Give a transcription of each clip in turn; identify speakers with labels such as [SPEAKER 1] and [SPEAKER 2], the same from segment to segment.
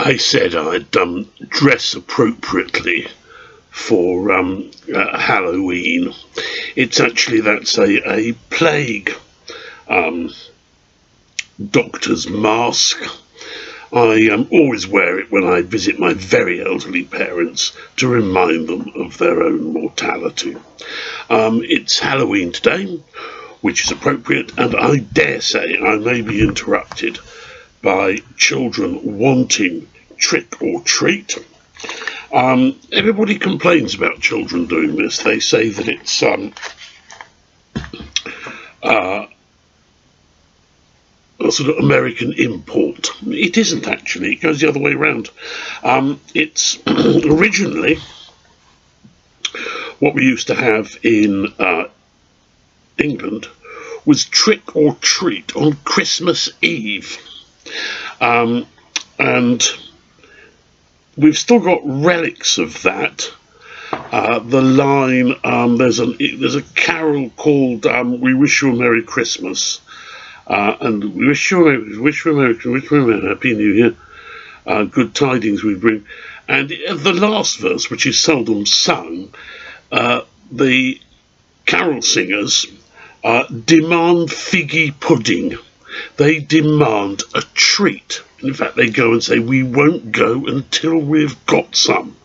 [SPEAKER 1] I said I'd dress appropriately for Halloween. It's actually, that's a plague doctor's mask. I always wear it when I visit my very elderly parents to remind them of their own mortality. It's Halloween today, which is appropriate, and I dare say I may be interrupted by children wanting trick or treat. Everybody complains about children doing this. They say that it's a sort of American import. It isn't actually, it goes the other way around. It's originally what we used to have in England was trick or treat on Christmas Eve. And we've still got relics of that. The line, there's a carol called "We Wish You a Merry Christmas," and we wish you a Happy New Year. Good tidings we bring. And the last verse, which is seldom sung, the carol singers demand figgy pudding. They demand a treat. In fact, they go and say, "We won't go until we've got some."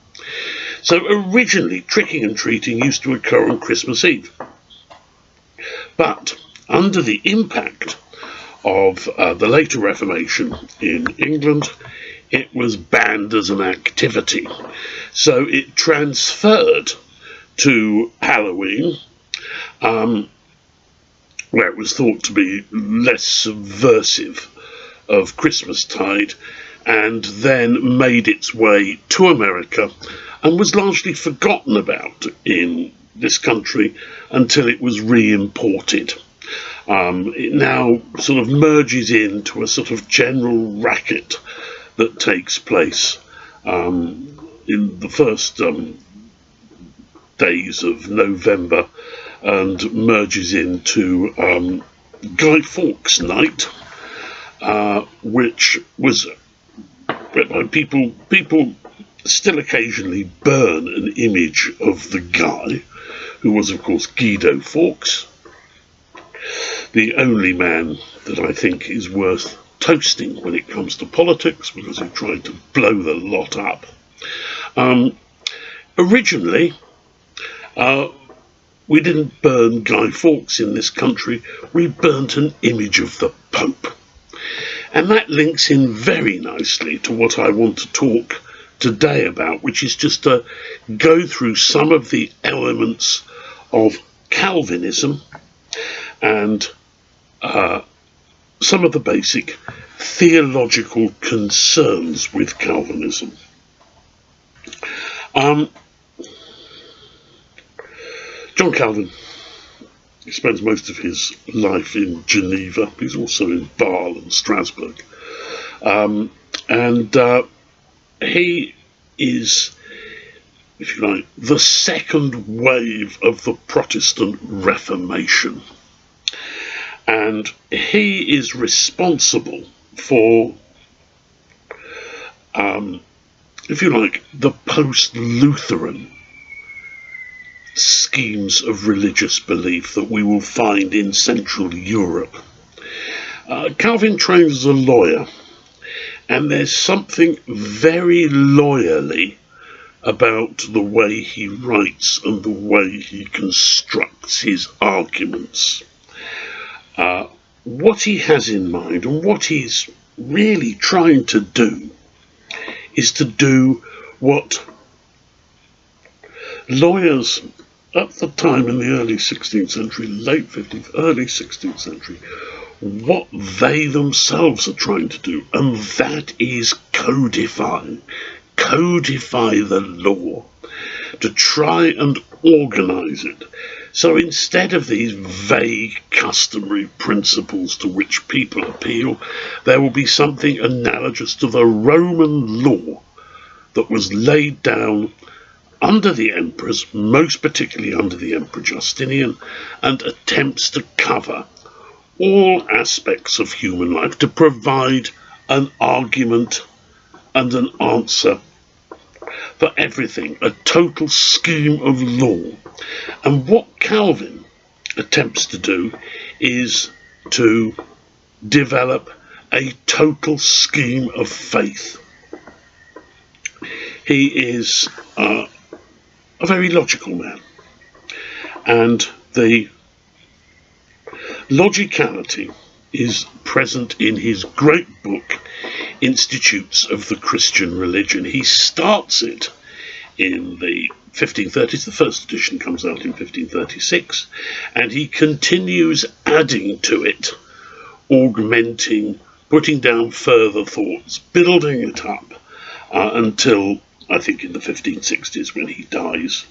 [SPEAKER 1] So originally, tricking and treating used to occur on Christmas Eve. But under the impact of the later Reformation in England, it was banned as an activity. So it transferred to Halloween, where it was thought to be less subversive of Christmastide, and then made its way to America and was largely forgotten about in this country until it was re-imported. It now sort of merges into a sort of general racket that takes place in the first days of November and merges into Guy Fawkes Night, which was people still occasionally burn an image of the guy, who was of course Guido Fawkes, the only man that I think is worth toasting when it comes to politics, because he tried to blow the lot up. Originally, we didn't burn Guy Fawkes in this country, we burnt an image of the Pope. And that links in very nicely to what I want to talk today about, which is just to go through some of the elements of Calvinism and some of the basic theological concerns with Calvinism. John Calvin, he spends most of his life in Geneva. He's also in Bâle and Strasbourg. He is, if you like, the second wave of the Protestant Reformation. And he is responsible for, if you like, the post-Lutheran schemes of religious belief that we will find in Central Europe. Calvin trained as a lawyer, and there's something very lawyerly about the way he writes and the way he constructs his arguments. What he has in mind and what he's really trying to do is to do what lawyers at the time in the early 16th century, late 15th, early 16th century, what they themselves are trying to do, and that is codify the law, to try and organise it. So instead of these vague customary principles to which people appeal, there will be something analogous to the Roman law that was laid down under the emperors, most particularly under the Emperor Justinian, and attempts to cover all aspects of human life, to provide an argument and an answer for everything, a total scheme of law. And what Calvin attempts to do is to develop a total scheme of faith. He is a very logical man, and the logicality is present in his great book, Institutes of the Christian Religion. He starts it in the 1530s, the first edition comes out in 1536, and he continues adding to it, augmenting, putting down further thoughts, building it up, until I think in the 1560s when he dies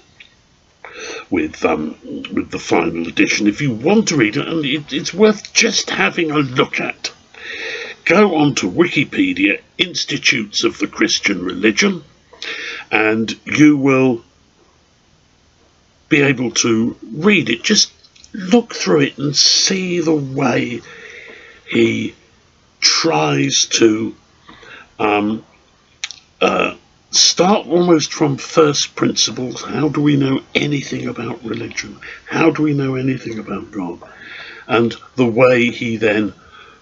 [SPEAKER 1] with the final edition. If you want to read it, and it's worth just having a look at, go on to Wikipedia, Institutes of the Christian Religion, and you will be able to read it. Just look through it and see the way he tries to start almost from first principles. How do we know anything about religion? How do we know anything about God? And the way he then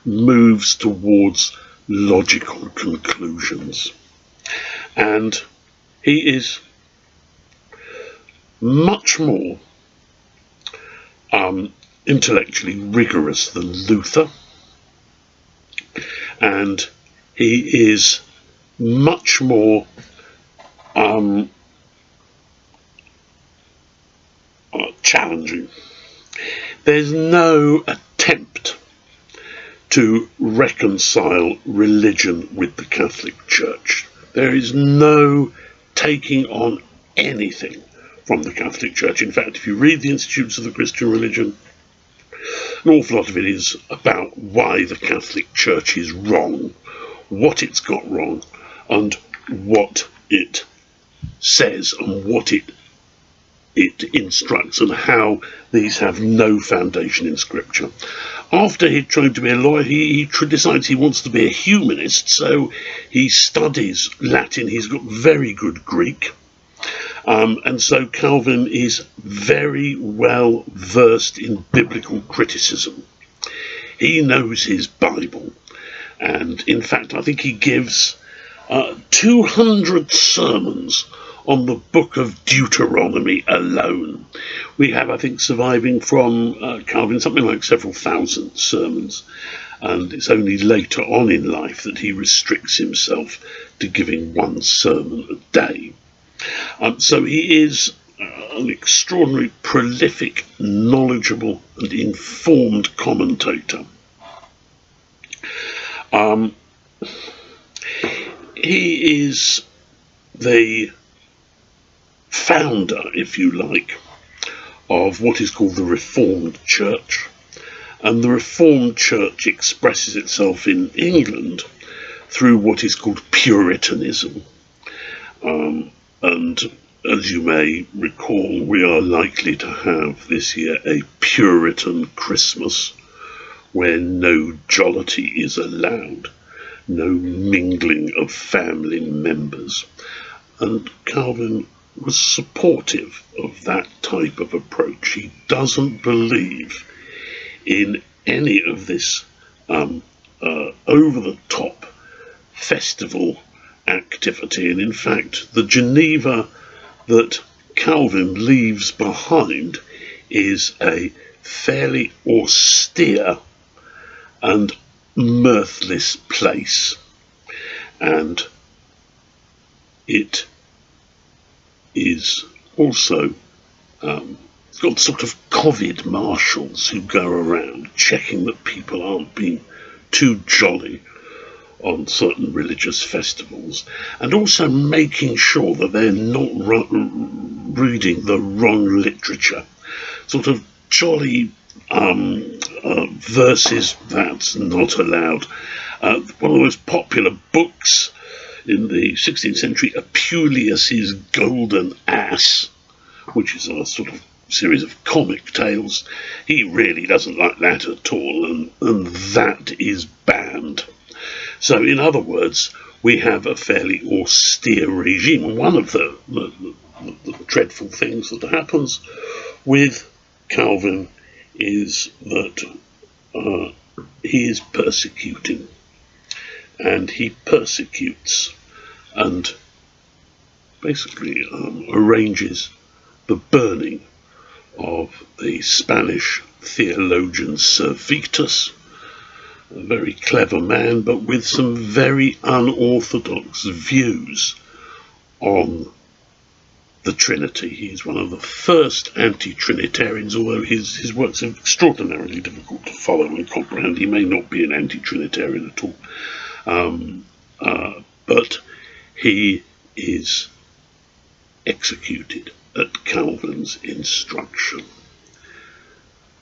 [SPEAKER 1] moves towards logical conclusions. And he is much more intellectually rigorous than Luther, and he is much more challenging. There's no attempt to reconcile religion with the Catholic Church. There is no taking on anything from the Catholic Church. In fact, if you read the Institutes of the Christian Religion, an awful lot of it is about why the Catholic Church is wrong, what it's got wrong, and what it says and what it instructs, and how these have no foundation in Scripture. After he'd tried to be a lawyer, he decides he wants to be a humanist, so he studies Latin. He's got very good Greek. And so Calvin is very well versed in biblical criticism. He knows his Bible, and in fact I think he gives 200 sermons on the book of Deuteronomy alone. We have, I think, surviving from Calvin something like several thousand sermons, and it's only later on in life that he restricts himself to giving one sermon a day. So he is an extraordinarily prolific, knowledgeable and informed commentator. He is the founder, if you like, of what is called the Reformed Church. And the Reformed Church expresses itself in England through what is called Puritanism. And as you may recall, we are likely to have this year a Puritan Christmas, where no jollity is allowed, no mingling of family members. And Calvin was supportive of that type of approach. He doesn't believe in any of this over-the-top festival activity, and in fact the Geneva that Calvin leaves behind is a fairly austere and mirthless place, and it is also got sort of COVID marshals who go around checking that people aren't being too jolly on certain religious festivals, and also making sure that they're not reading the wrong literature. Sort of jolly verses, that's not allowed. One of the most popular books in the 16th century, Apuleius's Golden Ass, which is a sort of series of comic tales. He really doesn't like that at all, and that is banned. So in other words, we have a fairly austere regime. And one of the dreadful things that happens with Calvin is that he is persecuting, and he persecutes and basically arranges the burning of the Spanish theologian Servetus, a very clever man, but with some very unorthodox views on the Trinity. He's one of the first anti-Trinitarians, although his works are extraordinarily difficult to follow and comprehend. He may not be an anti-Trinitarian at all, but he is executed at Calvin's instruction.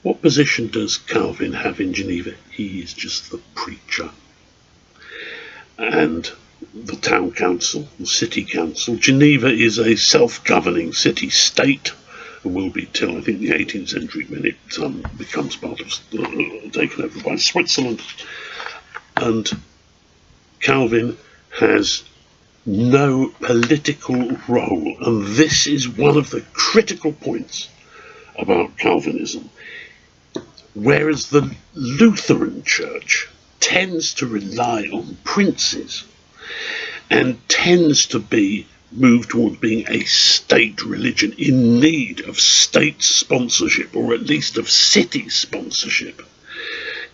[SPEAKER 1] What position does Calvin have in Geneva? He is just the preacher. And the town council, the city council. Geneva is a self-governing city-state, and will be till I think the 18th century, when it becomes part of, taken over by Switzerland. And Calvin has no political role, and this is one of the critical points about Calvinism. Whereas the Lutheran Church tends to rely on princes and tends to be moved toward being a state religion in need of state sponsorship, or at least of city sponsorship,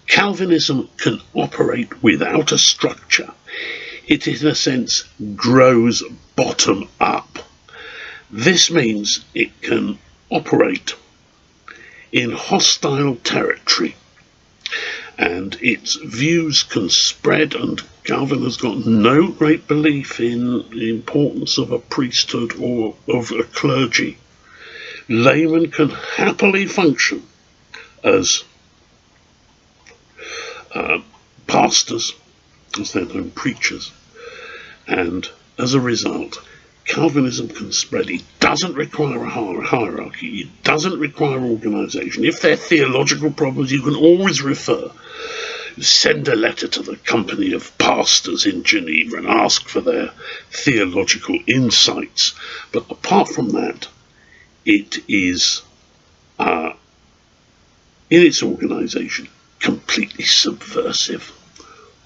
[SPEAKER 1] Calvinism can operate without a structure. It, in a sense, grows bottom up. This means it can operate in hostile territory, and its views can spread, and Calvin has got no great belief in the importance of a priesthood or of a clergy. Laymen can happily function as pastors, as their own preachers, and as a result, Calvinism can spread. It doesn't require a hierarchy. It doesn't require organisation. If there are theological problems, you can always send a letter to the company of pastors in Geneva and ask for their theological insights. But apart from that, it is, in its organisation, completely subversive.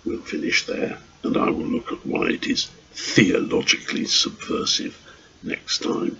[SPEAKER 1] We'll finish there, and I will look at why it is theologically subversive next time.